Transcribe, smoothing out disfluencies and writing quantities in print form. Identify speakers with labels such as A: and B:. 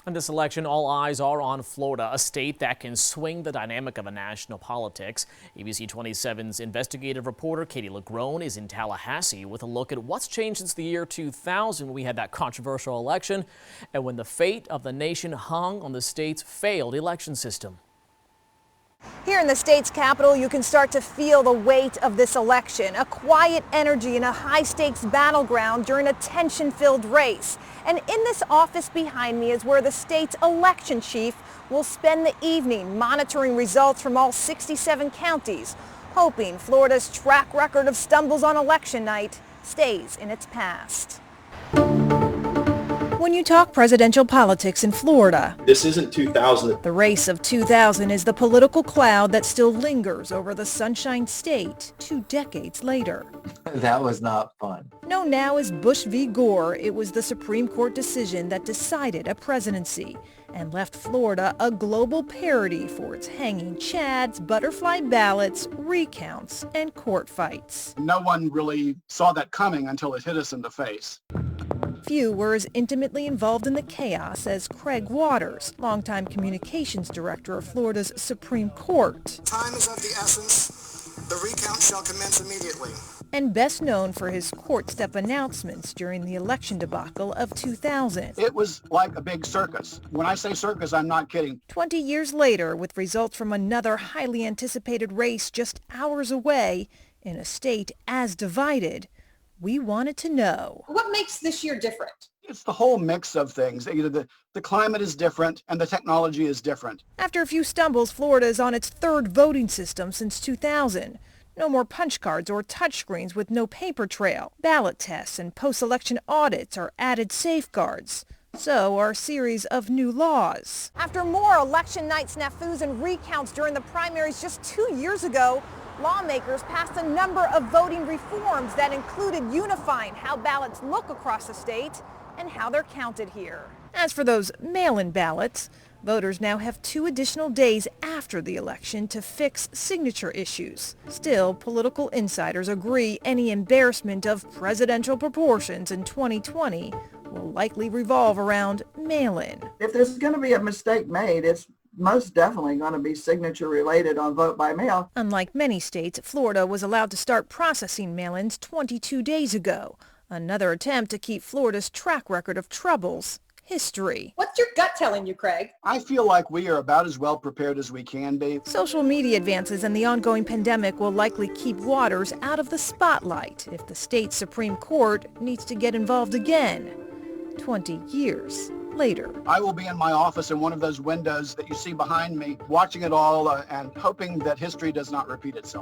A: In this election, all eyes are on Florida, a state that can swing the dynamic of a national politics. ABC 27's investigative reporter Katie LaGrone is in Tallahassee with a look at what's changed since the year 2000 when we had that controversial election and when the fate of the nation hung on the state's failed election system.
B: Here in the state's capital, you can start to feel the weight of this election, a quiet energy in a high-stakes battleground during a tension-filled race. And in this office behind me is where the state's election chief will spend the evening monitoring results from all 67 counties, hoping Florida's track record of stumbles on election night stays in its past. When you talk presidential politics in Florida,
C: this isn't 2000.
B: The race of 2000 is the political cloud that still lingers over the Sunshine State 2 decades later.
D: That was not fun.
B: Known now as Bush v. Gore, it was the Supreme Court decision that decided a presidency and left Florida a global parody for its hanging chads, butterfly ballots, recounts, and court fights.
E: No one really saw that coming until it hit us in the face.
B: Few were as intimately involved in the chaos as Craig Waters, longtime communications director of Florida's Supreme Court.
F: Time is of the essence. The recount shall commence immediately.
B: And best known for his court step announcements during the election debacle of 2000.
E: It was like a big circus. When I say circus, I'm not kidding.
B: 20 years later, with results from another highly anticipated race just hours away, in a state as divided, we wanted to know.
G: What makes this year different?
E: It's the whole mix of things. The climate is different and the technology is different.
B: After a few stumbles, Florida is on its third voting system since 2000. No more punch cards or touchscreens with no paper trail. Ballot tests and post-election audits are added safeguards. So are a series of new laws. After more election night snafus and recounts during the primaries just 2 years ago, lawmakers passed a number of voting reforms that included unifying how ballots look across the state and how they're counted here. As for those mail-in ballots, voters now have 2 additional days after the election to fix signature issues. Still, political insiders agree any embarrassment of presidential proportions in 2020 will likely revolve around mail-in.
H: If there's going to be a mistake made, it's most definitely going to be signature related on vote by mail.
B: Unlike many states, Florida was allowed to start processing mail-ins 22 days ago. Another attempt to keep Florida's track record of troubles history.
G: What's your gut telling you, Craig?
E: I feel like we are about as well prepared as we can be.
B: Social media advances and the ongoing pandemic will likely keep Waters out of the spotlight if the state Supreme Court needs to get involved again 20 years later.
E: I will be in my office in one of those windows that you see behind me, watching it all and hoping that history does not repeat itself.